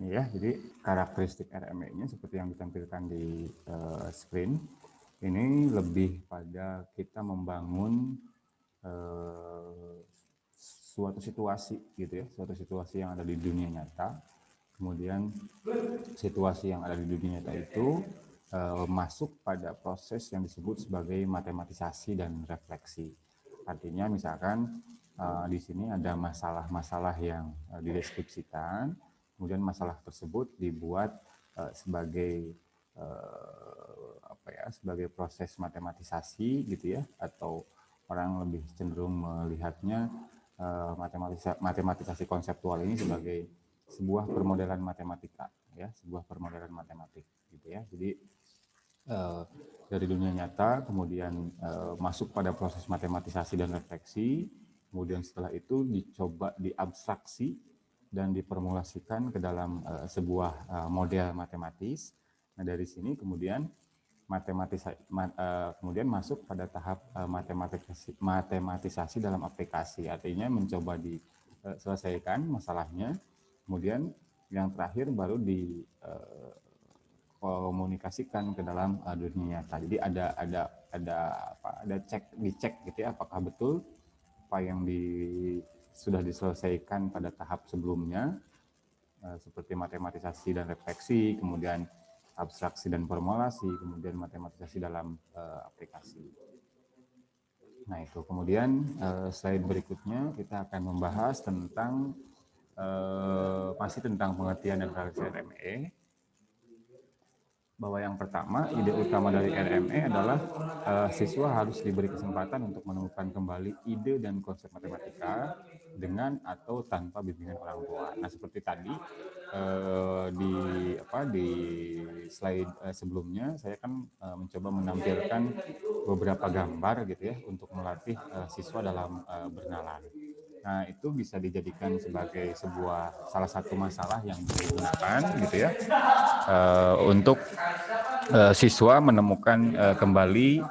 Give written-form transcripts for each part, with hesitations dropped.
Ya, jadi karakteristik RME-nya seperti yang ditampilkan di screen, ini lebih pada kita membangun suatu situasi gitu ya, suatu situasi yang ada di dunia nyata. Kemudian situasi yang ada di dunia nyata itu masuk pada proses yang disebut sebagai matematisasi dan refleksi. Artinya misalkan di sini ada masalah-masalah yang dideskripsikan, kemudian masalah tersebut dibuat sebagai apa ya, sebagai proses matematisasi gitu ya, atau orang lebih cenderung melihatnya matematisasi konseptual ini sebagai sebuah permodelan matematika ya, sebuah permodelan matematik gitu ya. Jadi dari dunia nyata kemudian masuk pada proses matematisasi dan refleksi, kemudian setelah itu dicoba diabstraksi dan diformulasikan ke dalam sebuah model matematis. Nah, dari sini kemudian kemudian masuk pada tahap matematisasi dalam aplikasi, artinya mencoba diselesaikan masalahnya, kemudian yang terakhir baru dikomunikasikan ke dalam dunia nyata. Jadi ada dicek gitu ya, apakah betul apa yang sudah diselesaikan pada tahap sebelumnya seperti matematisasi dan refleksi, kemudian abstraksi dan formulasi, kemudian matematisasi dalam aplikasi. Nah itu kemudian slide berikutnya kita akan membahas tentang masih tentang pengertian dan realisasi RME. Bahwa yang pertama, ide utama dari RME adalah siswa harus diberi kesempatan untuk menemukan kembali ide dan konsep matematika dengan atau tanpa bimbingan orang tua. Nah, seperti tadi di slide sebelumnya saya kan mencoba menampilkan beberapa gambar gitu ya untuk melatih siswa dalam bernalar. Nah, itu bisa dijadikan sebagai salah satu masalah yang digunakan gitu ya untuk siswa menemukan kembali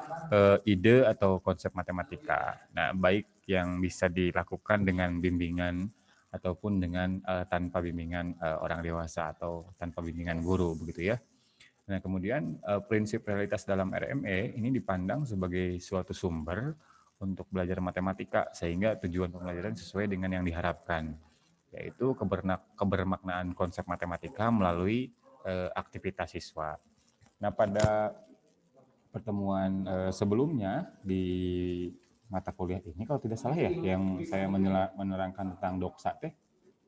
ide atau konsep matematika. Nah, baik yang bisa dilakukan dengan bimbingan ataupun dengan tanpa bimbingan orang dewasa atau tanpa bimbingan guru begitu ya. Nah, kemudian prinsip realitas dalam RME ini dipandang sebagai suatu sumber untuk belajar matematika sehingga tujuan pembelajaran sesuai dengan yang diharapkan, yaitu kebermaknaan konsep matematika melalui aktivitas siswa. Nah, pada pertemuan sebelumnya di mata kuliah ini, kalau tidak salah ya, yang saya menerangkan tentang doksa teh,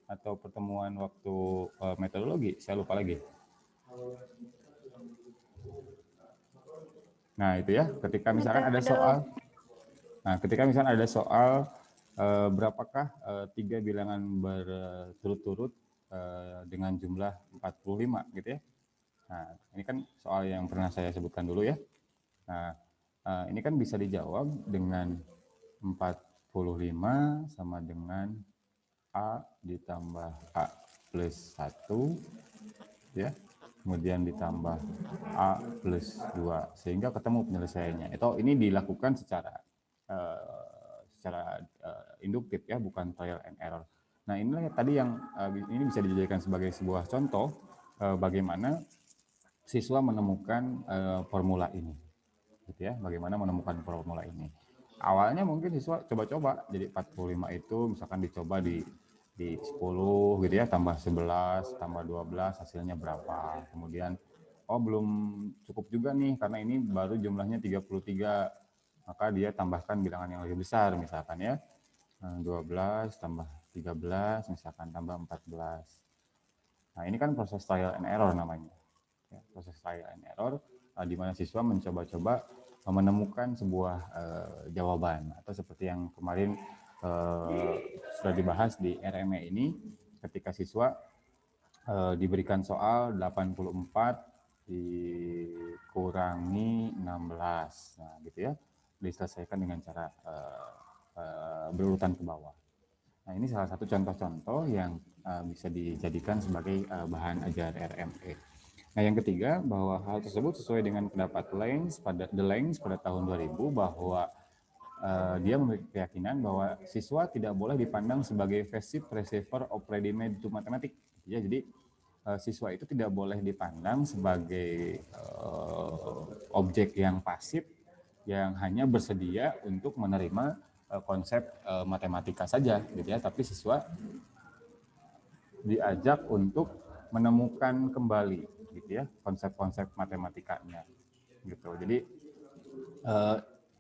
atau pertemuan waktu metodologi, saya lupa lagi. Nah, itu ya, ketika misalkan ada soal, berapakah 3 bilangan berturut-turut dengan jumlah 45 gitu ya. Nah, ini kan soal yang pernah saya sebutkan dulu ya. Nah, ini kan bisa dijawab dengan 45 sama dengan A ditambah A plus 1 ya. Kemudian ditambah A plus 2 sehingga ketemu penyelesaiannya. Ini dilakukan secara induktif ya, bukan trial and error. Nah, inilah tadi yang ini bisa dijadikan sebagai sebuah contoh bagaimana siswa menemukan formula ini. Gitu ya, bagaimana menemukan formula ini. Awalnya mungkin siswa coba-coba, jadi 45 itu misalkan dicoba di 10 gitu ya, tambah 11, tambah 12, hasilnya berapa. Kemudian, belum cukup juga nih, karena ini baru jumlahnya 33, maka dia tambahkan bilangan yang lebih besar, misalkan ya, 12 tambah 13, misalkan tambah 14. Nah, ini kan proses trial and error namanya. Ya, proses trial and error, di mana siswa mencoba-coba menemukan sebuah jawaban, atau seperti yang kemarin sudah dibahas di RME ini, ketika siswa diberikan soal 84 dikurangi 16, nah gitu ya, diselesaikan dengan cara berurutan ke bawah. Nah, ini salah satu contoh-contoh yang bisa dijadikan sebagai bahan ajar RME. Nah, yang ketiga, bahwa hal tersebut sesuai dengan pendapat The Lange pada tahun 2000, bahwa dia memiliki keyakinan bahwa siswa tidak boleh dipandang sebagai passive receiver of ready-made to mathematics. Ya, jadi siswa itu tidak boleh dipandang sebagai objek yang pasif yang hanya bersedia untuk menerima konsep matematika saja gitu ya, tapi siswa diajak untuk menemukan kembali gitu ya konsep-konsep matematikanya gitu. Jadi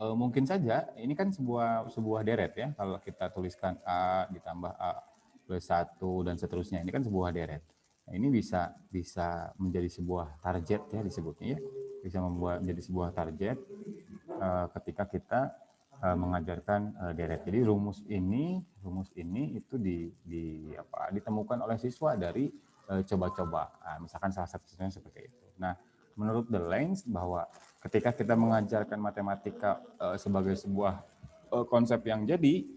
mungkin saja ini kan sebuah deret ya, kalau kita tuliskan A ditambah A plus 1 dan seterusnya, ini kan sebuah deret. Nah, ini bisa menjadi sebuah target ya disebutnya ya, bisa membuat menjadi sebuah target ketika kita mengajarkan deret. Jadi rumus ini itu ditemukan oleh siswa dari coba-coba. Misalkan salah satunya seperti itu. Nah, menurut Delanes bahwa ketika kita mengajarkan matematika sebagai sebuah konsep yang jadi,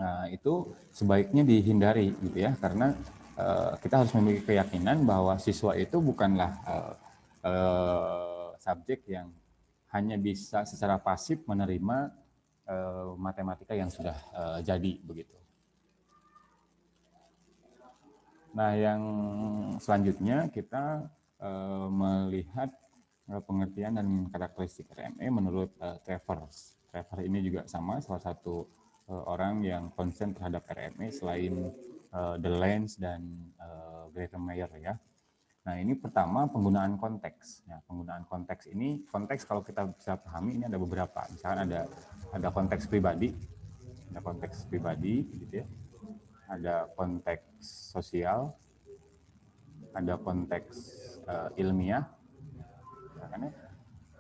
nah itu sebaiknya dihindari gitu ya, karena kita harus memiliki keyakinan bahwa siswa itu bukanlah subjek yang hanya bisa secara pasif menerima matematika yang sudah jadi begitu. Nah, yang selanjutnya kita melihat pengertian dan karakteristik RME menurut Travers. Travers ini juga sama, salah satu orang yang konsen terhadap RME selain Delanes dan Grottemeier ya. Nah, ini pertama penggunaan konteks. Ya, penggunaan konteks ini, konteks kalau kita bisa pahami ini ada beberapa. Misalkan ada konteks pribadi, gitu ya. Ada konteks sosial, ada konteks ilmiah. Misalkan ya.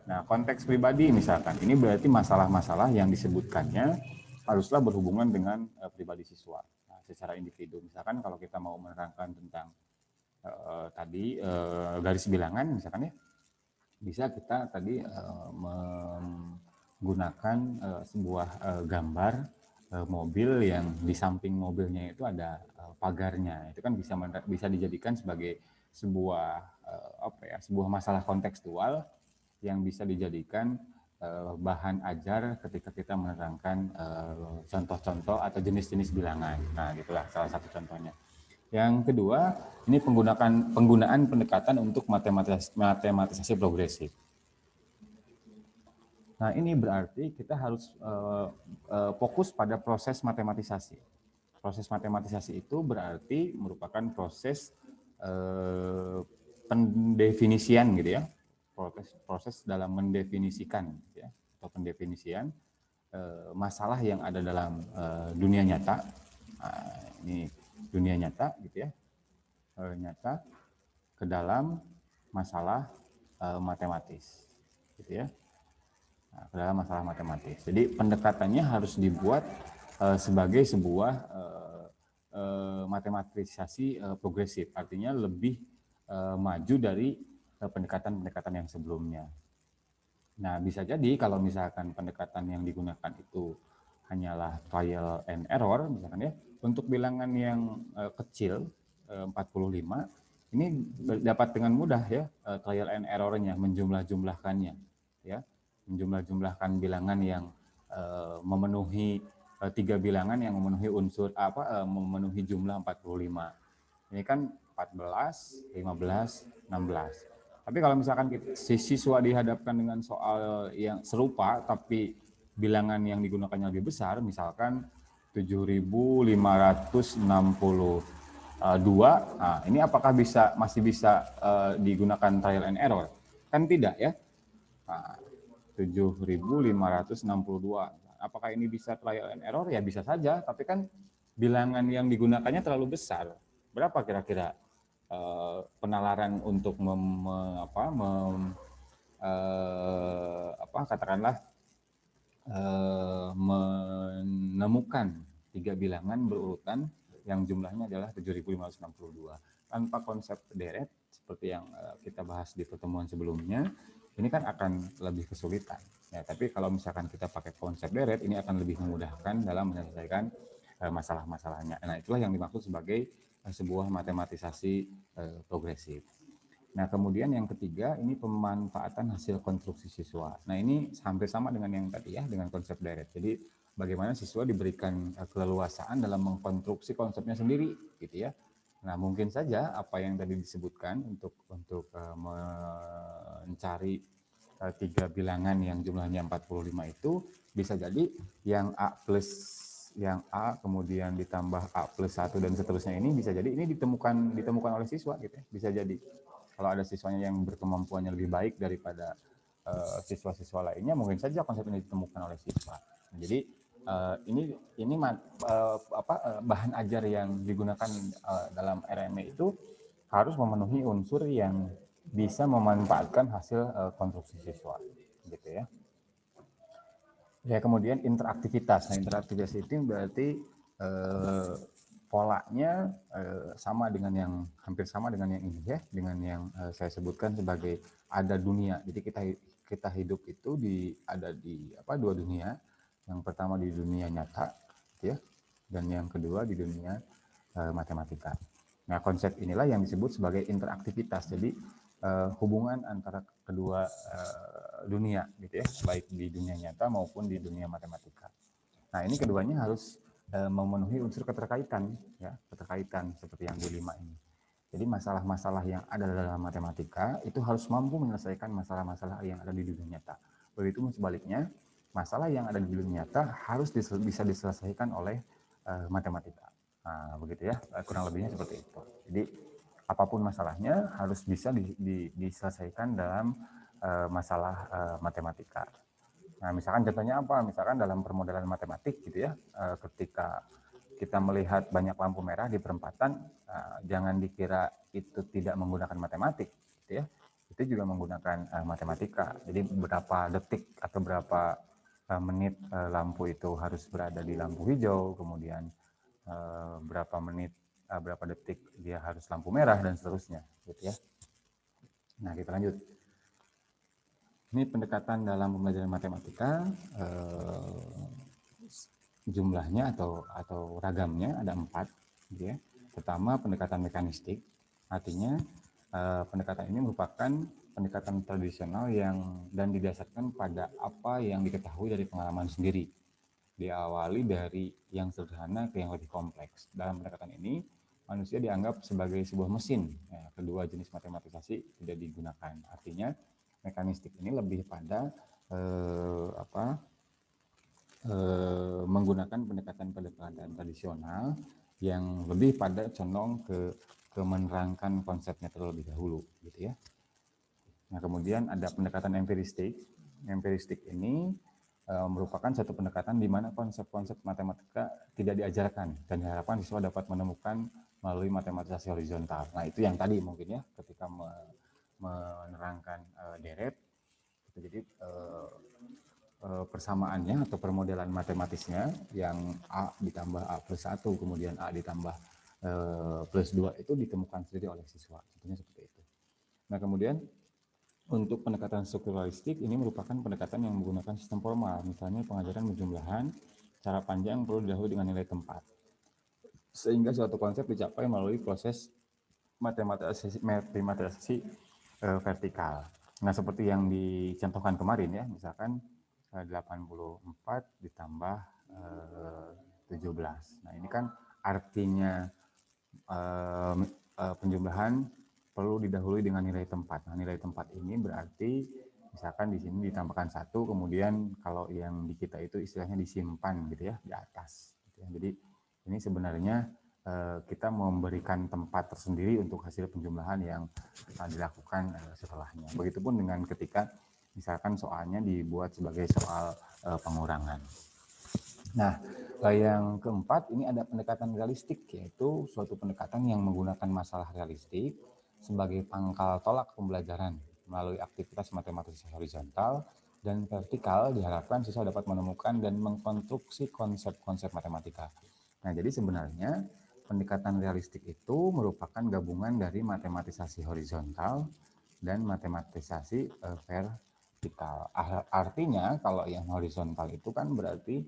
Nah, konteks pribadi misalkan, ini berarti masalah-masalah yang disebutkannya haruslah berhubungan dengan pribadi siswa. Nah, secara individu, misalkan kalau kita mau menerangkan tentang tadi garis bilangan misalkan ya, bisa kita tadi menggunakan sebuah gambar mobil yang di samping mobilnya itu ada pagarnya. Itu kan bisa dijadikan sebagai sebuah sebuah masalah kontekstual yang bisa dijadikan bahan ajar ketika kita menerangkan contoh-contoh atau jenis-jenis bilangan. Nah, gitulah salah satu contohnya. Yang kedua, ini penggunaan pendekatan untuk matematisasi progresif. Nah, ini berarti kita harus fokus pada proses matematisasi. Proses matematisasi itu berarti merupakan proses pendefinisian gitu ya. Proses dalam mendefinisikan gitu ya, atau pendefinisian masalah yang ada dalam dunia nyata. Nah, ini dunia nyata gitu ya, nyata ke dalam masalah matematis gitu ya. Nah, ke dalam masalah matematis. Jadi pendekatannya harus dibuat sebagai sebuah matematisasi progresif, artinya lebih maju dari pendekatan-pendekatan yang sebelumnya. Nah, bisa jadi kalau misalkan pendekatan yang digunakan itu hanyalah trial and error, misalkan ya, untuk bilangan yang kecil, 45, ini dapat dengan mudah ya, trial and error-nya, menjumlah-jumlahkannya. Ya, menjumlah-jumlahkan bilangan yang memenuhi 3 bilangan yang memenuhi unsur memenuhi jumlah 45. Ini kan 14, 15, 16. Tapi kalau misalkan si siswa dihadapkan dengan soal yang serupa tapi bilangan yang digunakannya lebih besar, misalkan 7.562, nah, ini apakah masih bisa digunakan trial and error? Kan tidak ya. Nah, 7.562. Apakah ini bisa trial and error? Ya bisa saja, tapi kan bilangan yang digunakannya terlalu besar. Berapa kira-kira penalaran untuk katakanlah menemukan 3 bilangan berurutan yang jumlahnya adalah 7.562 tanpa konsep deret seperti yang kita bahas di pertemuan sebelumnya, ini kan akan lebih kesulitan ya. Tapi kalau misalkan kita pakai konsep deret, ini akan lebih memudahkan dalam menyelesaikan masalah-masalahnya. Nah, itulah yang dimaksud sebagai sebuah matematisasi progresif. Nah, kemudian yang ketiga, ini pemanfaatan hasil konstruksi siswa. Nah, ini hampir sama dengan yang tadi ya, dengan konsep deret. Jadi, bagaimana siswa diberikan keleluasaan dalam mengkonstruksi konsepnya sendiri, gitu ya. Nah, mungkin saja apa yang tadi disebutkan untuk mencari tiga bilangan yang jumlahnya 45 itu bisa jadi yang A plus yang A kemudian ditambah A plus 1 dan seterusnya ini bisa jadi ini ditemukan oleh siswa gitu ya. Bisa jadi kalau ada siswanya yang berkemampuannya lebih baik daripada siswa-siswa lainnya, mungkin saja konsep ini ditemukan oleh siswa. Jadi ini bahan ajar yang digunakan dalam RME itu harus memenuhi unsur yang bisa memanfaatkan hasil konstruksi siswa, gitu ya. Ya, kemudian interaktivitas. Nah, interaktivitas itu berarti polanya hampir sama dengan yang ini ya, dengan yang saya sebutkan sebagai ada dunia. Jadi kita hidup itu ada di dua dunia. Yang pertama di dunia nyata, gitu ya, dan yang kedua di dunia matematika. Nah, konsep inilah yang disebut sebagai interaktivitas. Jadi hubungan antara kedua dunia, gitu ya, baik di dunia nyata maupun di dunia matematika. Nah, ini keduanya harus memenuhi unsur keterkaitan, ya, keterkaitan seperti yang di 5 ini. Jadi masalah-masalah yang ada dalam matematika itu harus mampu menyelesaikan masalah-masalah yang ada di dunia nyata. Begitu sebaliknya, masalah yang ada di dunia nyata harus bisa diselesaikan oleh matematika. Nah, begitu ya, kurang lebihnya seperti itu. Jadi apapun masalahnya harus bisa diselesaikan dalam masalah matematika. Nah, misalkan contohnya apa? Misalkan dalam permodelan matematik gitu ya, ketika kita melihat banyak lampu merah di perempatan, jangan dikira itu tidak menggunakan matematik, gitu ya. Itu juga menggunakan matematika. Jadi berapa detik atau berapa menit lampu itu harus berada di lampu hijau, kemudian berapa menit, berapa detik dia harus lampu merah dan seterusnya, gitu ya. Nah, kita lanjut. Ini pendekatan dalam pembelajaran matematika, jumlahnya atau ragamnya ada 4, gitu ya. Pertama, pendekatan mekanistik, artinya pendekatan ini merupakan pendekatan tradisional dan didasarkan pada apa yang diketahui dari pengalaman sendiri. Diawali dari yang sederhana ke yang lebih kompleks. Dalam pendekatan ini, manusia dianggap sebagai sebuah mesin. Ya, kedua jenis matematisasi tidak digunakan. Artinya, mekanistik ini lebih pada menggunakan pendekatan tradisional yang lebih pada condong ke menerangkan konsepnya terlebih dahulu, gitu ya. Nah, kemudian ada pendekatan empiristik. Empiristik ini merupakan satu pendekatan di mana konsep-konsep matematika tidak diajarkan dan diharapkan siswa dapat menemukan melalui matematisasi horizontal. Nah, itu yang tadi mungkin ya, ketika menerangkan deret, jadi persamaannya atau permodelan matematisnya yang A ditambah A plus 1, kemudian A ditambah plus 2 itu ditemukan sendiri oleh siswa. Contohnya seperti itu. Nah, kemudian untuk pendekatan strukturalistik ini merupakan pendekatan yang menggunakan sistem formal, misalnya pengajaran penjumlahan, cara panjang perlu didahului dengan nilai tempat. Sehingga suatu konsep dicapai melalui proses matematisasi vertikal. Nah, seperti yang dicontohkan kemarin ya, misalkan 84 ditambah 17. Nah, ini kan artinya penjumlahan perlu didahului dengan nilai tempat. Nah, nilai tempat ini berarti misalkan di sini ditambahkan 1, kemudian kalau yang di kita itu istilahnya disimpan gitu ya, di atas. Gitu ya. Jadi ini sebenarnya kita memberikan tempat tersendiri untuk hasil penjumlahan yang dilakukan setelahnya. Begitupun dengan ketika misalkan soalnya dibuat sebagai soal pengurangan. Nah, yang keempat ini ada pendekatan realistik, yaitu suatu pendekatan yang menggunakan masalah realistik sebagai pangkal tolak pembelajaran melalui aktivitas matematis horizontal dan vertikal. Diharapkan siswa dapat menemukan dan mengkonstruksi konsep-konsep matematika. Nah, jadi sebenarnya pendekatan realistik itu merupakan gabungan dari matematisasi horizontal dan matematisasi vertikal. Artinya kalau yang horizontal itu kan berarti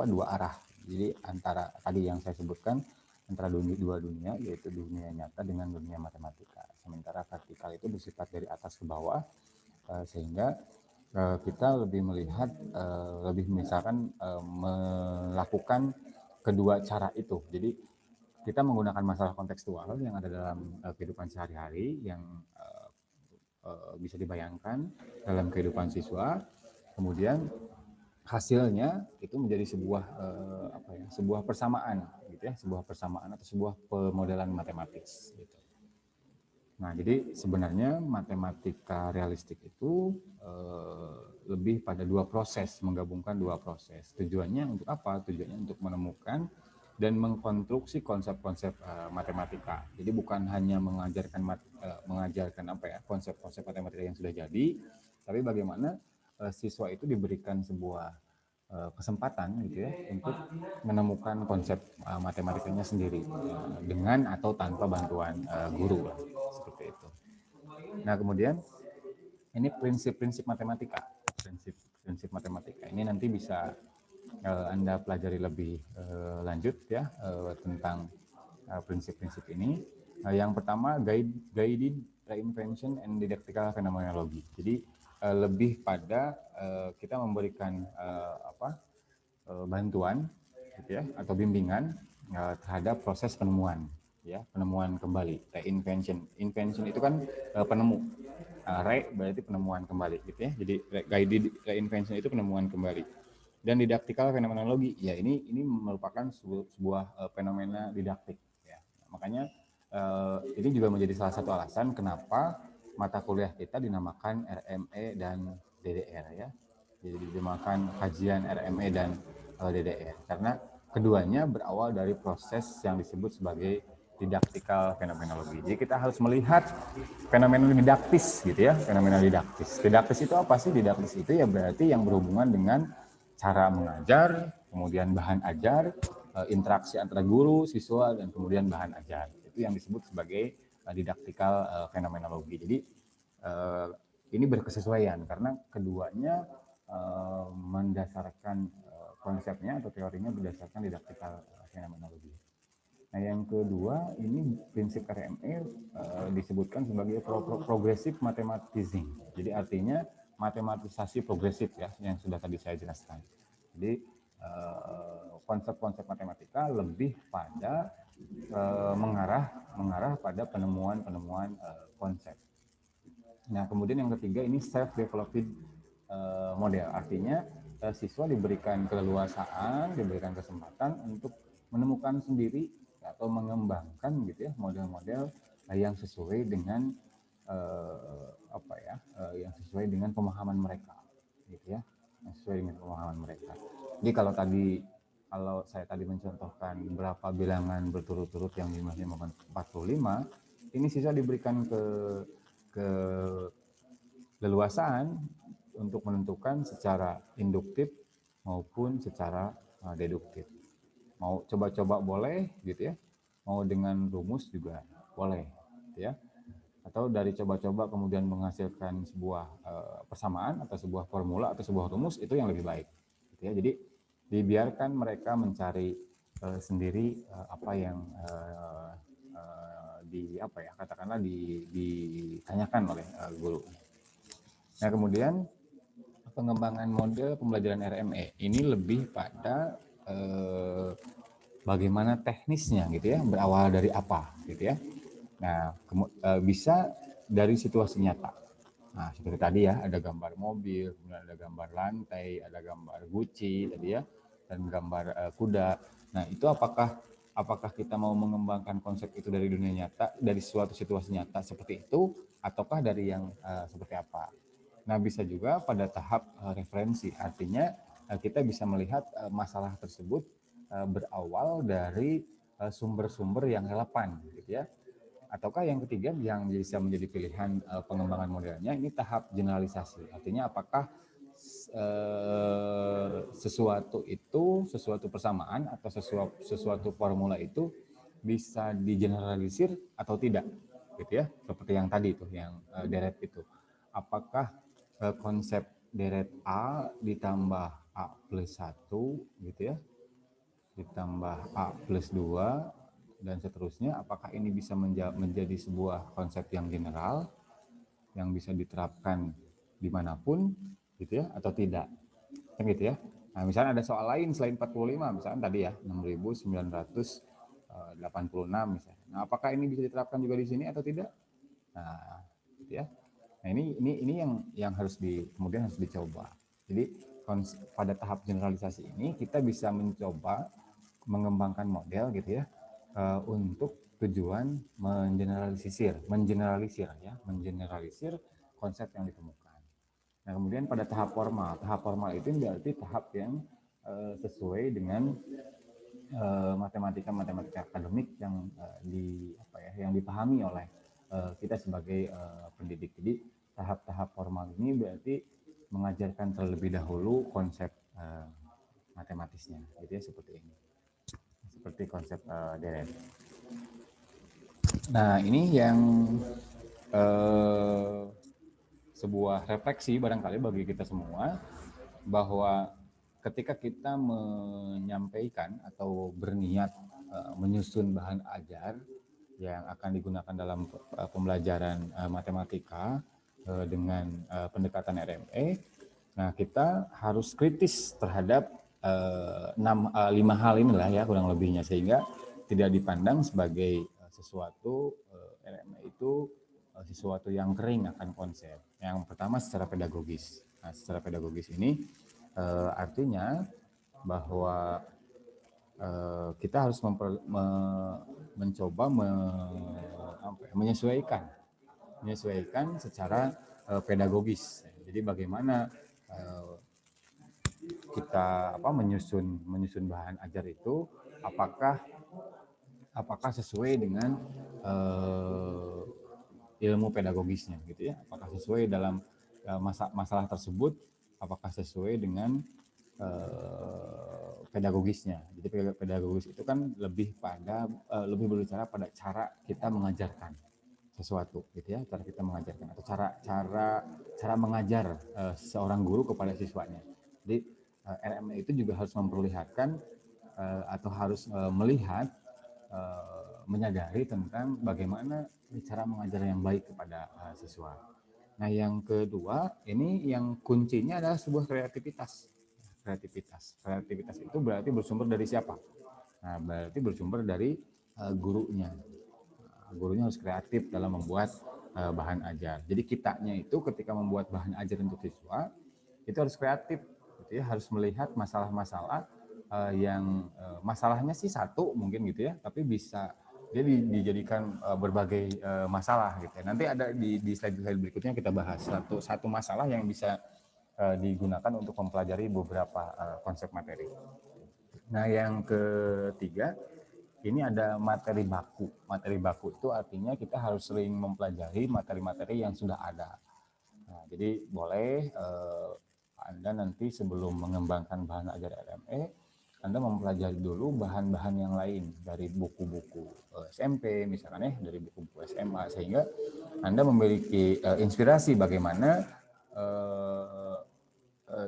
dua arah. Jadi antara tadi yang saya sebutkan antara dua dunia, yaitu dunia nyata dengan dunia matematika. Sementara vertikal itu bersifat dari atas ke bawah, sehingga kita lebih melihat lebih misalkan melakukan kedua cara itu. Jadi kita menggunakan masalah kontekstual yang ada dalam kehidupan sehari-hari yang bisa dibayangkan dalam kehidupan siswa, kemudian hasilnya itu menjadi sebuah sebuah persamaan gitu ya, sebuah persamaan atau sebuah pemodelan matematis gitu. Nah, jadi sebenarnya matematika realistik itu lebih pada dua proses, menggabungkan dua proses. Tujuannya untuk apa? Tujuannya untuk menemukan dan mengkonstruksi konsep-konsep matematika. Jadi bukan hanya mengajarkan konsep-konsep matematika yang sudah jadi, tapi bagaimana siswa itu diberikan sebuah kesempatan gitu ya untuk menemukan konsep matematikanya sendiri dengan atau tanpa bantuan guru lah, seperti itu. Nah, kemudian ini prinsip-prinsip matematika. Prinsip matematika ini nanti bisa Anda pelajari lebih lanjut ya tentang prinsip-prinsip ini. Yang pertama, guided reinvention and didactical phenomenology. Jadi lebih pada kita memberikan bantuan gitu ya atau bimbingan terhadap proses penemuan ya, penemuan kembali, reinvention. Invention itu kan penemu. Berarti penemuan kembali gitu ya. Jadi guided reinvention itu penemuan kembali. Dan didaktikal fenomenologi, ya ini merupakan sebuah fenomena didaktik ya. Makanya ini juga menjadi salah satu alasan kenapa mata kuliah kita dinamakan RME dan DDR ya. Jadi dinamakan kajian RME dan DDR karena keduanya berawal dari proses yang disebut sebagai didaktikal fenomenologi. Jadi kita harus melihat fenomena didaktis gitu ya, fenomena didaktis. Didaktis itu apa sih? Didaktis itu ya berarti yang berhubungan dengan cara mengajar, kemudian bahan ajar, interaksi antara guru, siswa, dan kemudian bahan ajar. Itu yang disebut sebagai didaktikal fenomenologi. Jadi ini berkesesuaian karena keduanya mendasarkan konsepnya atau teorinya berdasarkan didaktikal fenomenologi. Nah, yang kedua ini prinsip RME disebutkan sebagai progressive mathematism. Jadi artinya matematisasi progresif ya, yang sudah tadi saya jelaskan. Jadi konsep-konsep matematika lebih pada mengarah pada penemuan konsep. Nah, kemudian yang ketiga ini self-developed model. Artinya siswa diberikan keleluasaan, diberikan kesempatan untuk menemukan sendiri atau mengembangkan gitu ya model-model yang sesuai dengan yang sesuai dengan pemahaman mereka gitu ya, yang sesuai dengan pemahaman mereka. Jadi kalau saya tadi mencontohkan berapa bilangan berturut-turut yang jumlahnya 45, ini siswa diberikan ke leluasaan untuk menentukan secara induktif maupun secara deduktif. Mau coba-coba boleh gitu ya, mau dengan rumus juga boleh gitu ya, atau dari coba-coba kemudian menghasilkan sebuah persamaan atau sebuah formula atau sebuah rumus, itu yang lebih baik gitu ya. Jadi dibiarkan mereka mencari sendiri apa yang ditanyakan oleh guru. Nah, kemudian pengembangan model pembelajaran RME ini lebih pada bagaimana teknisnya gitu ya, berawal dari apa gitu ya. Nah, bisa dari situasi nyata. Nah, seperti tadi ya, ada gambar mobil, kemudian ada gambar lantai, ada gambar Gucci tadi ya, dan gambar kuda. Nah, itu apakah kita mau mengembangkan konsep itu dari dunia nyata, dari suatu situasi nyata seperti itu, ataukah dari yang seperti apa? Nah, bisa juga pada tahap referensi, artinya kita bisa melihat masalah tersebut berawal dari sumber-sumber yang relevan, gitu ya. Ataukah yang ketiga yang bisa menjadi pilihan pengembangan modelnya, ini tahap generalisasi, artinya apakah sesuatu persamaan atau sesuatu formula itu bisa digeneralisir atau tidak, gitu ya, seperti yang tadi itu, yang deret itu. Apakah konsep deret A ditambah A plus 1 gitu ya, ditambah A plus 2 dan seterusnya, apakah ini bisa menjadi sebuah konsep yang general yang bisa diterapkan dimanapun gitu ya, atau tidak, kan gitu ya. Nah, misalnya ada soal lain selain 45, misalnya tadi ya 6.986 misalnya. Nah, apakah ini bisa diterapkan juga di sini atau tidak? Nah, gitu ya. Nah, ini yang harus kemudian harus dicoba. Jadi pada tahap generalisasi ini kita bisa mencoba mengembangkan model gitu ya untuk tujuan mengeneralisir konsep yang ditemukan. Nah, kemudian pada tahap formal itu berarti tahap yang sesuai dengan matematika akademik yang yang dipahami oleh kita sebagai pendidik. Jadi tahap-tahap formal ini berarti mengajarkan terlebih dahulu konsep matematisnya, gitu ya, seperti ini, seperti konsep deret. Nah, ini yang sebuah refleksi barangkali bagi kita semua bahwa ketika kita menyampaikan atau berniat menyusun bahan ajar yang akan digunakan dalam pembelajaran matematika dengan pendekatan RME, nah kita harus kritis terhadap 5 hal inilah ya kurang lebihnya, sehingga tidak dipandang sebagai sesuatu RME itu sesuatu yang kering akan konsep. Yang pertama secara pedagogis. Nah, secara pedagogis ini artinya bahwa kita harus mencoba menyesuaikan secara pedagogis. Jadi bagaimana kita menyusun bahan ajar itu, apakah sesuai dengan ilmu pedagogisnya gitu ya, apakah sesuai dalam masalah tersebut, apakah sesuai dengan pedagogisnya. Jadi pedagogis itu kan lebih berbicara pada cara kita mengajarkan sesuatu gitu ya, cara kita mengajarkan atau cara mengajar seorang guru kepada siswanya. Jadi RME itu juga harus memperlihatkan atau harus melihat menyadari tentang bagaimana cara mengajar yang baik kepada siswa. Nah, yang kedua, ini yang kuncinya adalah sebuah kreativitas. Kreativitas itu berarti bersumber dari siapa? Nah, berarti bersumber dari gurunya. Gurunya harus kreatif dalam membuat bahan ajar. Jadi kitanya itu ketika membuat bahan ajar untuk siswa, itu harus kreatif, gitu ya, harus melihat masalah-masalah yang masalahnya sih satu mungkin gitu ya, tapi bisa dia dijadikan berbagai masalah gitu ya. Nanti ada di slide berikutnya kita bahas satu masalah yang bisa digunakan untuk mempelajari beberapa konsep materi. Nah, yang ketiga, ini ada materi baku. Materi baku itu artinya kita harus sering mempelajari materi-materi yang sudah ada. Nah, jadi boleh Anda nanti sebelum mengembangkan bahan ajar RME, Anda mempelajari dulu bahan-bahan yang lain dari buku-buku SMP misalkan ya, dari buku-buku SMA, sehingga Anda memiliki inspirasi bagaimana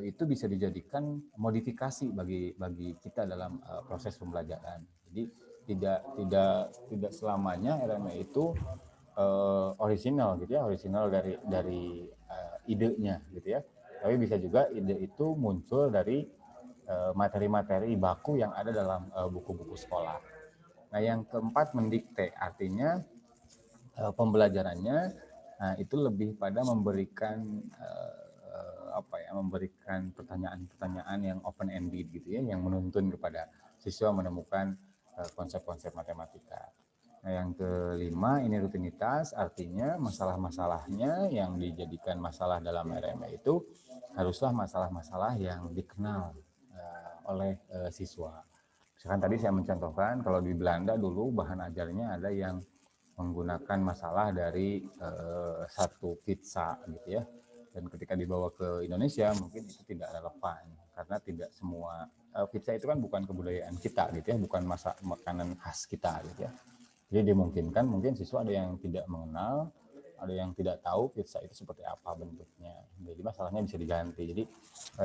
itu bisa dijadikan modifikasi bagi kita dalam proses pembelajaran. Jadi tidak selamanya RME itu original gitu ya, original dari idenya gitu ya. Tapi bisa juga ide itu muncul dari materi-materi baku yang ada dalam buku-buku sekolah. Nah, yang keempat mendikte, artinya pembelajarannya itu lebih pada memberikan memberikan pertanyaan-pertanyaan yang open ended gitu ya, yang menuntun kepada siswa menemukan konsep-konsep matematika. Nah, yang kelima ini rutinitas, artinya masalah-masalahnya yang dijadikan masalah dalam RME itu haruslah masalah-masalah yang dikenal oleh siswa. Misalkan tadi saya mencontohkan kalau di Belanda dulu bahan ajarnya ada yang menggunakan masalah dari satu pizza gitu ya, dan ketika dibawa ke Indonesia mungkin itu tidak relevan karena tidak semua pizza itu kan bukan kebudayaan kita gitu ya, bukan makanan khas kita gitu ya. Jadi dimungkinkan mungkin siswa ada yang tidak mengenal, ada yang tidak tahu pizza itu seperti apa bentuknya, jadi masalahnya bisa diganti. Jadi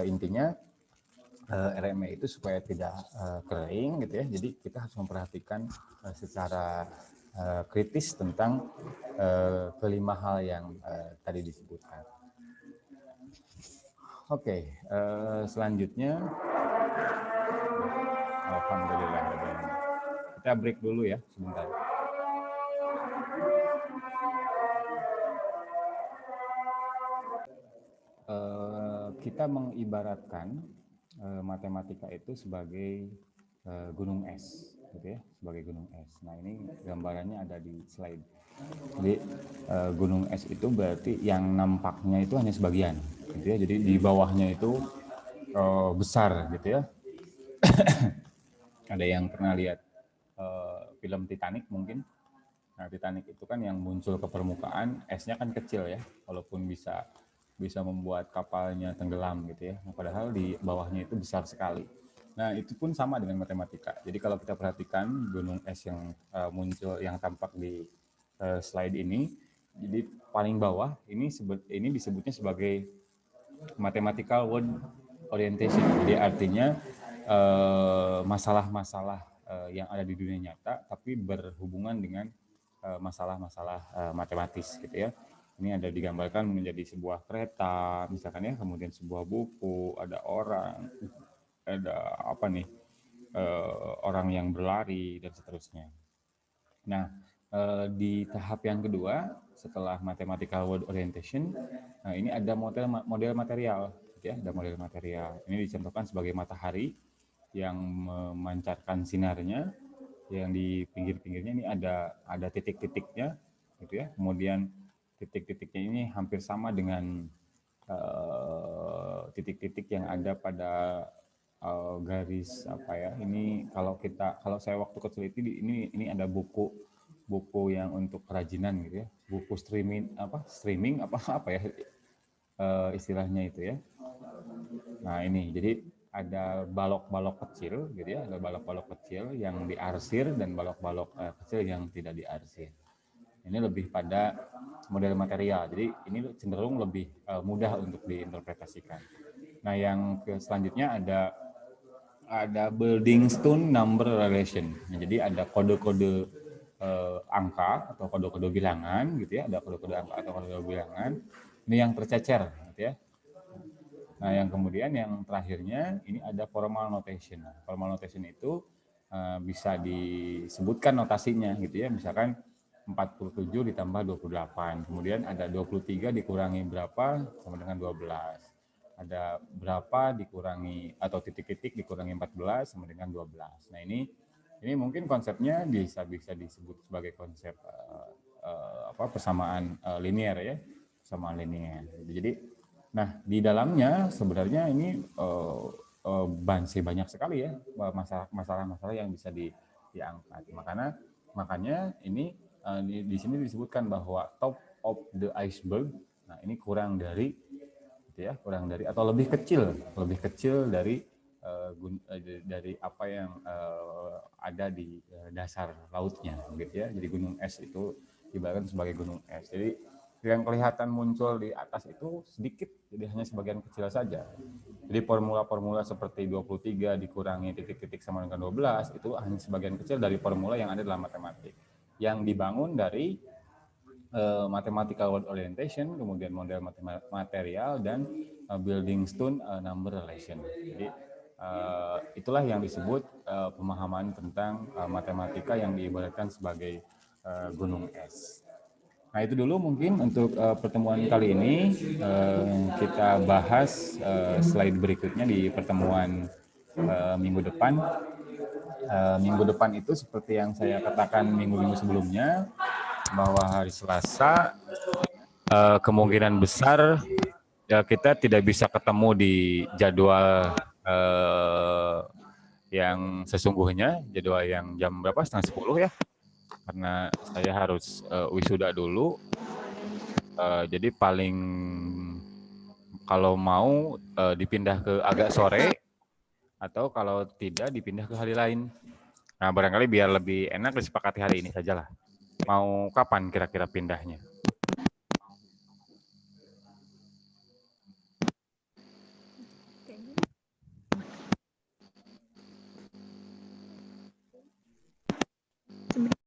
intinya RME itu supaya tidak kering gitu ya, jadi kita harus memperhatikan secara kritis tentang kelima hal yang tadi disebutkan. Oke, selanjutnya, alhamdulillah. Kita break dulu ya sebentar. Kita mengibaratkan matematika itu sebagai gunung es, gitu ya, sebagai gunung es. Nah ini gambarannya ada di slide. Jadi gunung es itu berarti yang nampaknya itu hanya sebagian, gitu ya. Jadi di bawahnya itu besar, gitu ya. Ada yang pernah lihat film Titanic mungkin? Nah, Titanic itu kan yang muncul ke permukaan, esnya kan kecil ya, walaupun bisa membuat kapalnya tenggelam gitu ya. Nah, padahal di bawahnya itu besar sekali. Nah, itu pun sama dengan matematika. Jadi kalau kita perhatikan gunung es yang muncul, yang tampak di slide ini, jadi paling bawah ini disebutnya sebagai mathematical word orientation. Jadi artinya masalah-masalah yang ada di dunia nyata, tapi berhubungan dengan masalah-masalah matematis gitu ya. Ini ada digambarkan menjadi sebuah kereta, misalkan ya, kemudian sebuah buku, ada orang, ada apa nih, orang yang berlari dan seterusnya. Nah, di tahap yang kedua setelah mathematical word orientation, nah ini ada model material, ya, ada model material. Ini dicontohkan sebagai matahari yang memancarkan sinarnya, yang di pinggir-pinggirnya ini ada titik-titiknya, gitu ya. Kemudian titik-titiknya ini hampir sama dengan titik-titik yang ada pada garis apa ya, ini kalau saya waktu kecil itu ini ada buku yang untuk kerajinan gitu ya, buku streaming apa apa ya istilahnya itu ya. Nah ini jadi ada balok-balok kecil gitu ya, ada balok-balok kecil yang diarsir dan balok-balok kecil yang tidak diarsir. Ini lebih pada model material, jadi ini cenderung lebih mudah untuk diinterpretasikan. Nah yang selanjutnya ada building stone number relation. Nah, jadi ada kode-kode angka atau kode-kode bilangan gitu ya, ada kode-kode angka atau kode-kode bilangan. Ini yang tercecer gitu ya. Nah, yang kemudian yang terakhirnya ini ada formal notation. Formal notation itu bisa disebutkan notasinya gitu ya. Misalkan 47 ditambah 28. Kemudian ada 23 dikurangi berapa sama dengan 12. Ada berapa dikurangi atau titik-titik dikurangi 14 sama dengan 12. Nah, ini mungkin konsepnya bisa disebut sebagai konsep persamaan linear ya. Persamaan linear. Jadi nah, di dalamnya sebenarnya ini banyak sekali ya masalah-masalah yang bisa diangkat. Makanya ini di sini disebutkan bahwa top of the iceberg. Nah, ini kurang dari gitu ya, kurang dari atau lebih kecil dari apa yang ada di dasar lautnya gitu ya. Jadi gunung es itu ibaratkan sebagai gunung es. Jadi yang kelihatan muncul di atas itu sedikit, jadi hanya sebagian kecil saja. Jadi formula-formula seperti 23 dikurangi titik-titik sama dengan 12 itu hanya sebagian kecil dari formula yang ada dalam matematik. Yang dibangun dari mathematical word orientation, kemudian model material, dan building stone number relation. Jadi itulah yang disebut pemahaman tentang matematika yang diibaratkan sebagai gunung es. Nah itu dulu mungkin untuk pertemuan kali ini. Kita bahas slide berikutnya di pertemuan minggu depan. Minggu depan itu seperti yang saya katakan minggu-minggu sebelumnya, bahwa hari Selasa kemungkinan besar ya kita tidak bisa ketemu di jadwal yang sesungguhnya, jadwal yang jam berapa, 9:30 ya, karena saya harus wisuda dulu. Jadi paling kalau mau dipindah ke agak sore, atau kalau tidak dipindah ke hari lain. Nah barangkali biar lebih enak disepakati hari ini sajalah. Mau kapan kira-kira pindahnya?